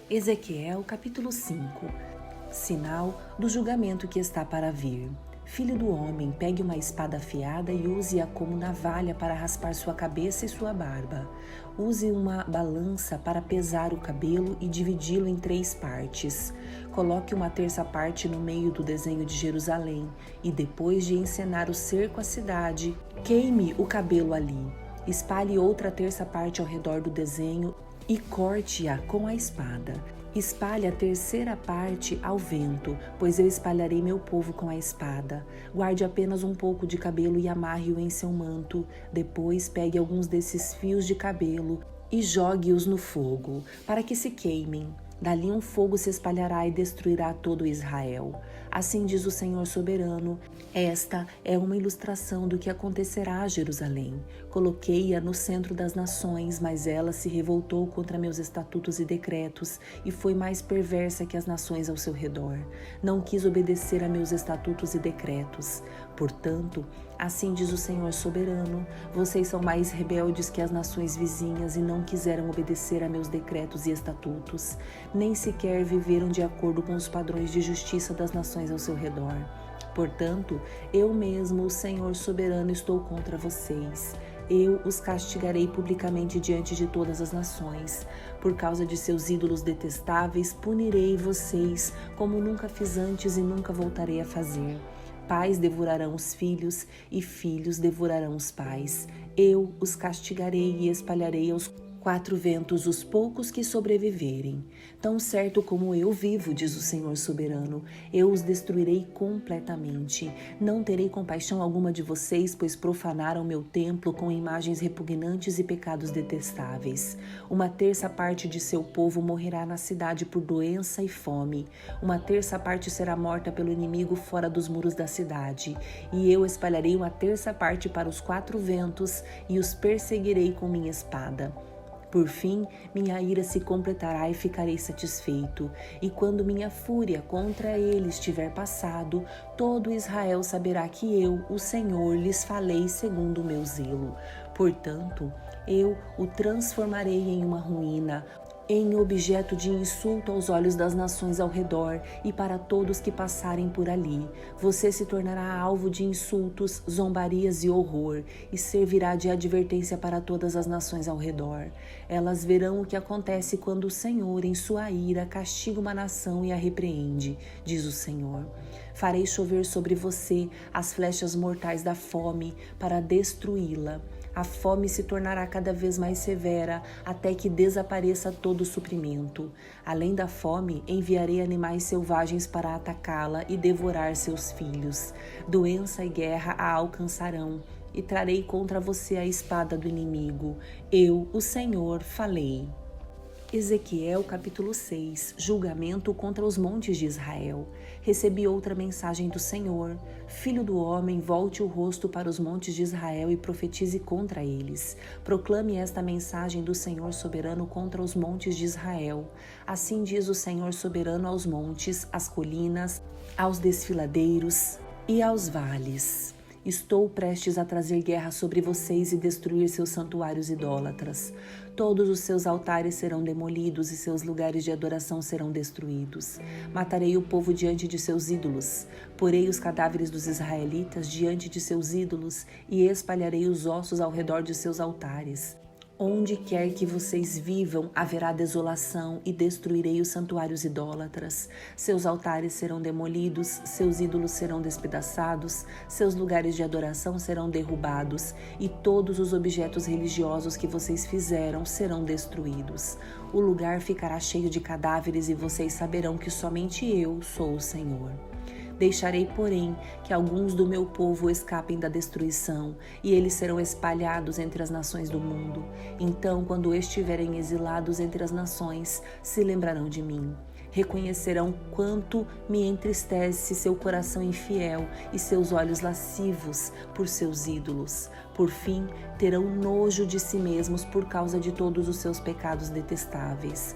Ezequiel capítulo 5. Sinal do julgamento que está para vir. Filho do homem, pegue uma espada afiada e use-a como navalha para raspar sua cabeça e sua barba. Use uma balança para pesar o cabelo e dividi-lo em 3 partes. Coloque uma terça parte no meio do desenho de Jerusalém e, depois de encenar o cerco à cidade, queime o cabelo ali. Espalhe outra terça parte ao redor do desenho e corte-a com a espada. Espalhe a terceira parte ao vento, pois eu espalharei meu povo com a espada. Guarde apenas um pouco de cabelo e amarre-o em seu manto. Depois pegue alguns desses fios de cabelo e jogue-os no fogo, para que se queimem. Dali um fogo se espalhará e destruirá todo Israel. Assim diz o Senhor soberano: esta é uma ilustração do que acontecerá a Jerusalém. Coloquei-a no centro das nações, mas ela se revoltou contra meus estatutos e decretos e foi mais perversa que as nações ao seu redor. Não quis obedecer a meus estatutos e decretos. Portanto, assim diz o Senhor soberano: vocês são mais rebeldes que as nações vizinhas e não quiseram obedecer a meus decretos e estatutos, nem sequer viveram de acordo com os padrões de justiça das nações ao seu redor. Portanto, eu mesmo, o Senhor soberano, estou contra vocês. Eu os castigarei publicamente diante de todas as nações. Por causa de seus ídolos detestáveis, punirei vocês como nunca fiz antes e nunca voltarei a fazer. Pais devorarão os filhos e filhos devorarão os pais. Eu os castigarei e espalharei aos 4 ventos os poucos que sobreviverem. Tão certo como eu vivo, diz o Senhor soberano, eu os destruirei completamente. Não terei compaixão alguma de vocês, pois profanaram meu templo com imagens repugnantes e pecados detestáveis. Uma terça parte de seu povo morrerá na cidade por doença e fome. Uma terça parte será morta pelo inimigo fora dos muros da cidade. E eu espalharei uma terça parte para os 4 ventos e os perseguirei com minha espada. Por fim, minha ira se completará e ficarei satisfeito. E quando minha fúria contra eles tiver passado, todo Israel saberá que eu, o Senhor, lhes falei segundo o meu zelo. Portanto, eu o transformarei em uma ruína, em objeto de insulto aos olhos das nações ao redor e para todos que passarem por ali. Você se tornará alvo de insultos, zombarias e horror, e servirá de advertência para todas as nações ao redor. Elas verão o que acontece quando o Senhor, em sua ira, castiga uma nação e a repreende, diz o Senhor. Farei chover sobre você as flechas mortais da fome para destruí-la. A fome se tornará cada vez mais severa até que desapareça todo o suprimento. Além da fome, enviarei animais selvagens para atacá-la e devorar seus filhos. Doença e guerra a alcançarão, e trarei contra você a espada do inimigo. Eu, o Senhor, falei. Ezequiel capítulo 6. Julgamento contra os montes de Israel. Recebi outra mensagem do Senhor. Filho do homem, volte o rosto para os montes de Israel e profetize contra eles. Proclame esta mensagem do Senhor soberano contra os montes de Israel. Assim diz o Senhor soberano aos montes, às colinas, aos desfiladeiros e aos vales. Estou prestes a trazer guerra sobre vocês e destruir seus santuários idólatras. Todos os seus altares serão demolidos e seus lugares de adoração serão destruídos. Matarei o povo diante de seus ídolos. Porei os cadáveres dos israelitas diante de seus ídolos e espalharei os ossos ao redor de seus altares. Onde quer que vocês vivam, haverá desolação e destruirei os santuários idólatras. Seus altares serão demolidos, seus ídolos serão despedaçados, seus lugares de adoração serão derrubados e todos os objetos religiosos que vocês fizeram serão destruídos. O lugar ficará cheio de cadáveres e vocês saberão que somente eu sou o Senhor. Deixarei, porém, que alguns do meu povo escapem da destruição, e eles serão espalhados entre as nações do mundo. Então, quando estiverem exilados entre as nações, se lembrarão de mim. Reconhecerão quanto me entristece seu coração infiel e seus olhos lascivos por seus ídolos. Por fim, terão nojo de si mesmos por causa de todos os seus pecados detestáveis.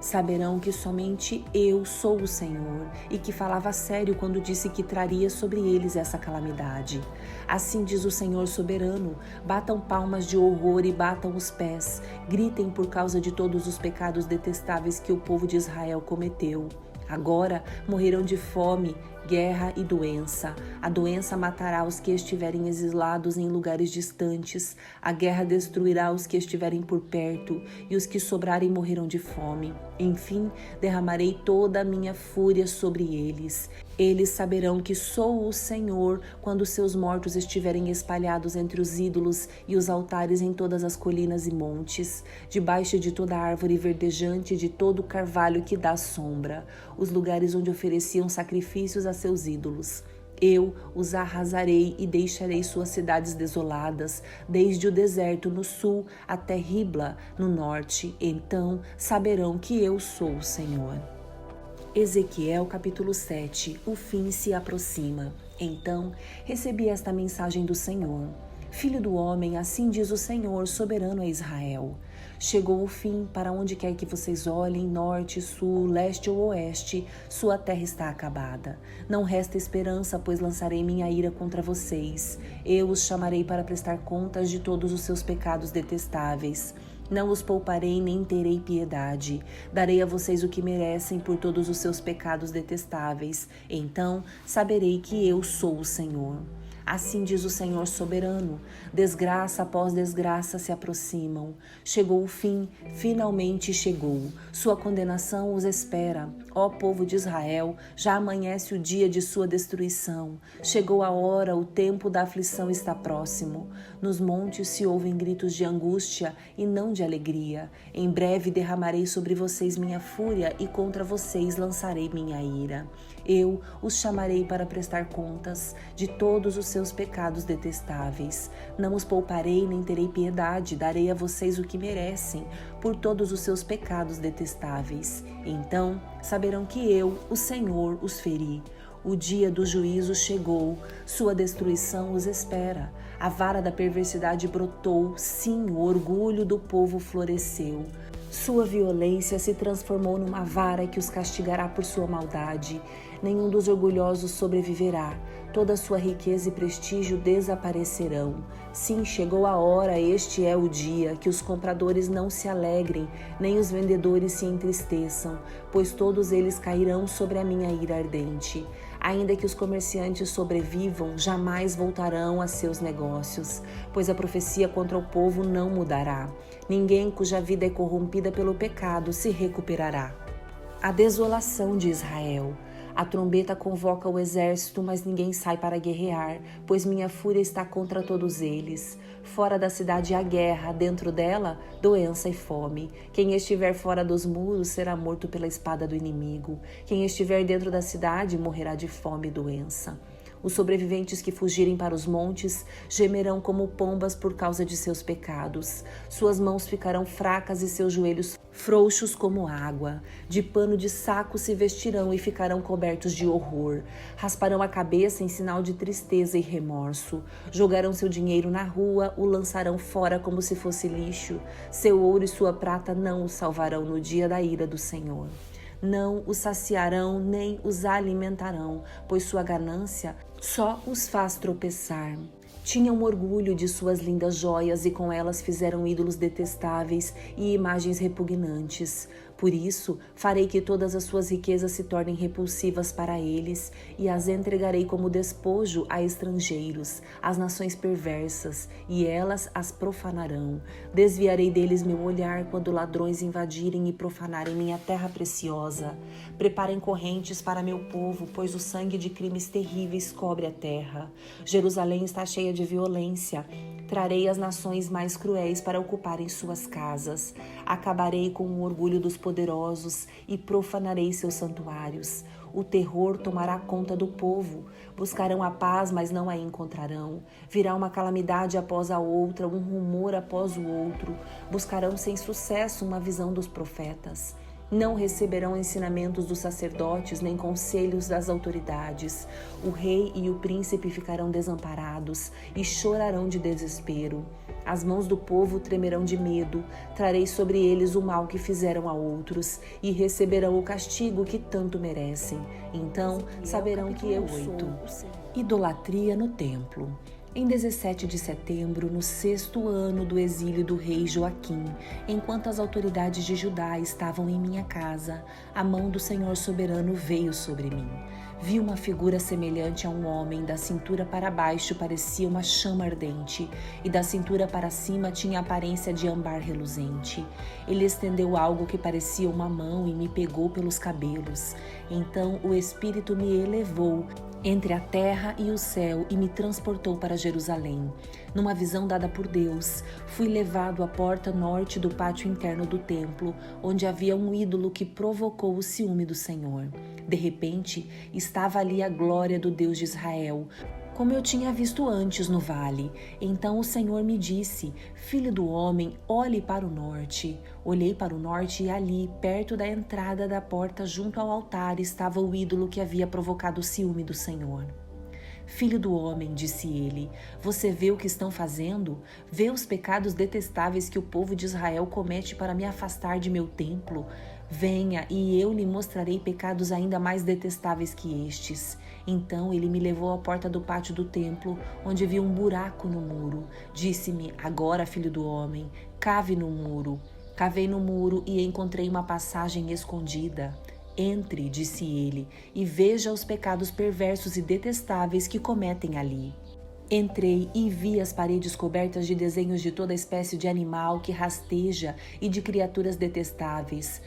Saberão que somente eu sou o Senhor e que falava sério quando disse que traria sobre eles essa calamidade. Assim diz o Senhor soberano: batam palmas de horror e batam os pés, gritem por causa de todos os pecados detestáveis que o povo de Israel cometeu. Agora morrerão de fome, guerra e doença. A doença matará os que estiverem exilados em lugares distantes. A guerra destruirá os que estiverem por perto, e os que sobrarem morrerão de fome. Enfim, derramarei toda a minha fúria sobre eles. Eles saberão que sou o Senhor quando seus mortos estiverem espalhados entre os ídolos e os altares em todas as colinas e montes, debaixo de toda árvore verdejante, de todo carvalho que dá sombra, os lugares onde ofereciam sacrifícios a seus ídolos. Eu os arrasarei e deixarei suas cidades desoladas, desde o deserto no sul até Ribla no norte. Então saberão que eu sou o Senhor. Ezequiel capítulo 7. O fim se aproxima. Então recebi esta mensagem do Senhor: Filho do homem, assim diz o Senhor, soberano a Israel. Chegou o fim, para onde quer que vocês olhem, norte, sul, leste ou oeste, sua terra está acabada. Não resta esperança, pois lançarei minha ira contra vocês. Eu os chamarei para prestar contas de todos os seus pecados detestáveis. Não os pouparei nem terei piedade. Darei a vocês o que merecem por todos os seus pecados detestáveis. Então saberei que eu sou o Senhor. Assim diz o Senhor soberano: desgraça após desgraça se aproximam. Chegou o fim, finalmente chegou. Sua condenação os espera. Ó povo de Israel, já amanhece o dia de sua destruição. Chegou a hora, o tempo da aflição está próximo. Nos montes se ouvem gritos de angústia e não de alegria. Em breve derramarei sobre vocês minha fúria e contra vocês lançarei minha ira. Eu os chamarei para prestar contas de todos os seus pecados detestáveis. Não os pouparei nem terei piedade, darei a vocês o que merecem por todos os seus pecados detestáveis. Então saberão que eu, o Senhor, os feri. O dia do juízo chegou, sua destruição os espera. A vara da perversidade brotou, sim, o orgulho do povo floresceu. Sua violência se transformou numa vara que os castigará por sua maldade. Nenhum dos orgulhosos sobreviverá. Toda sua riqueza e prestígio desaparecerão. Sim, chegou a hora, este é o dia, que os compradores não se alegrem, nem os vendedores se entristeçam, pois todos eles cairão sobre a minha ira ardente. Ainda que os comerciantes sobrevivam, jamais voltarão a seus negócios, pois a profecia contra o povo não mudará. Ninguém cuja vida é corrompida pelo pecado se recuperará. A desolação de Israel. A trombeta convoca o exército, mas ninguém sai para guerrear, pois minha fúria está contra todos eles. Fora da cidade há guerra, dentro dela, doença e fome. Quem estiver fora dos muros será morto pela espada do inimigo. Quem estiver dentro da cidade morrerá de fome e doença. Os sobreviventes que fugirem para os montes gemerão como pombas por causa de seus pecados. Suas mãos ficarão fracas e seus joelhos frouxos como água. De pano de saco se vestirão e ficarão cobertos de horror. Rasparão a cabeça em sinal de tristeza e remorso. Jogarão seu dinheiro na rua, o lançarão fora como se fosse lixo. Seu ouro e sua prata não o salvarão no dia da ira do Senhor. Não os saciarão nem os alimentarão, pois sua ganância só os faz tropeçar. Tinham orgulho de suas lindas joias e com elas fizeram ídolos detestáveis e imagens repugnantes. Por isso, farei que todas as suas riquezas se tornem repulsivas para eles e as entregarei como despojo a estrangeiros, às nações perversas, e elas as profanarão. Desviarei deles meu olhar quando ladrões invadirem e profanarem minha terra preciosa. Preparem correntes para meu povo, pois o sangue de crimes terríveis cobre a terra. Jerusalém está cheia de violência. Trarei as nações mais cruéis para ocuparem suas casas. Acabarei com o orgulho dos poderosos e profanarei seus santuários. O terror tomará conta do povo. Buscarão a paz, mas não a encontrarão. Virá uma calamidade após a outra, um rumor após o outro. Buscarão sem sucesso uma visão dos profetas. Não receberão ensinamentos dos sacerdotes, nem conselhos das autoridades. O rei e o príncipe ficarão desamparados e chorarão de desespero. As mãos do povo tremerão de medo. Trarei sobre eles o mal que fizeram a outros e receberão o castigo que tanto merecem. Então saberão que eu sou. Idolatria no templo. Em 17 de setembro, no 6º ano do exílio do rei Joaquim, enquanto as autoridades de Judá estavam em minha casa, a mão do Senhor soberano veio sobre mim. Vi uma figura semelhante a um homem, da cintura para baixo parecia uma chama ardente, e da cintura para cima tinha a aparência de âmbar reluzente. Ele estendeu algo que parecia uma mão e me pegou pelos cabelos. Então o Espírito me elevou entre a terra e o céu e me transportou para Jerusalém. Numa visão dada por Deus, fui levado à porta norte do pátio interno do templo, onde havia um ídolo que provocou o ciúme do Senhor. De repente, estava ali a glória do Deus de Israel, como eu tinha visto antes no vale. Então o Senhor me disse: Filho do homem, olhe para o norte. Olhei para o norte e ali, perto da entrada da porta junto ao altar, estava o ídolo que havia provocado o ciúme do Senhor. Filho do homem, disse ele, você vê o que estão fazendo? Vê os pecados detestáveis que o povo de Israel comete para me afastar de meu templo? Venha e eu lhe mostrarei pecados ainda mais detestáveis que estes. Então ele me levou à porta do pátio do templo, onde vi um buraco no muro. Disse-me: agora, filho do homem, cave no muro. Cavei no muro e encontrei uma passagem escondida. Entre, disse ele, e veja os pecados perversos e detestáveis que cometem ali. Entrei e vi as paredes cobertas de desenhos de toda espécie de animal que rasteja e de criaturas detestáveis.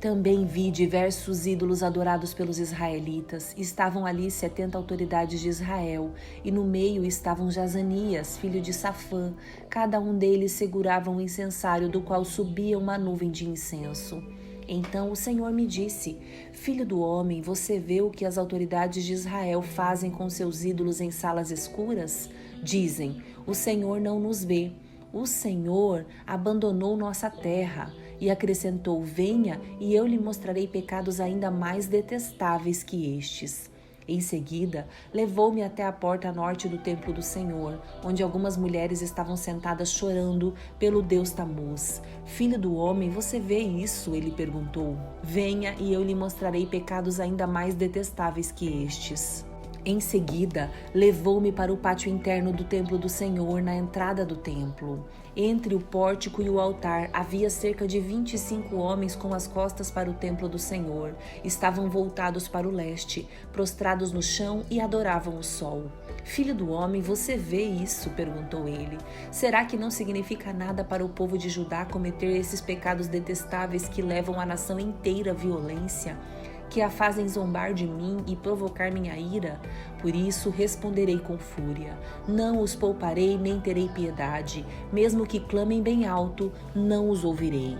Também vi diversos ídolos adorados pelos israelitas. Estavam ali 70 autoridades de Israel, e no meio estavam Jazanias, filho de Safã. Cada um deles segurava um incensário do qual subia uma nuvem de incenso. Então o Senhor me disse: Filho do homem, você vê o que as autoridades de Israel fazem com seus ídolos em salas escuras? Dizem: o Senhor não nos vê. O Senhor abandonou nossa terra. E acrescentou: venha e eu lhe mostrarei pecados ainda mais detestáveis que estes. Em seguida, levou-me até a porta norte do templo do Senhor, onde algumas mulheres estavam sentadas chorando pelo deus Tamuz. Filho do homem, você vê isso? Ele perguntou. Venha e eu lhe mostrarei pecados ainda mais detestáveis que estes. Em seguida, levou-me para o pátio interno do templo do Senhor, na entrada do templo. Entre o pórtico e o altar havia cerca de 25 homens com as costas para o templo do Senhor. Estavam voltados para o leste, prostrados no chão e adoravam o sol. Filho do homem, você vê isso? Perguntou ele. Será que não significa nada para o povo de Judá cometer esses pecados detestáveis que levam a nação inteira à violência? Que a fazem zombar de mim e provocar minha ira? Por isso responderei com fúria. Não os pouparei nem terei piedade. Mesmo que clamem bem alto, não os ouvirei.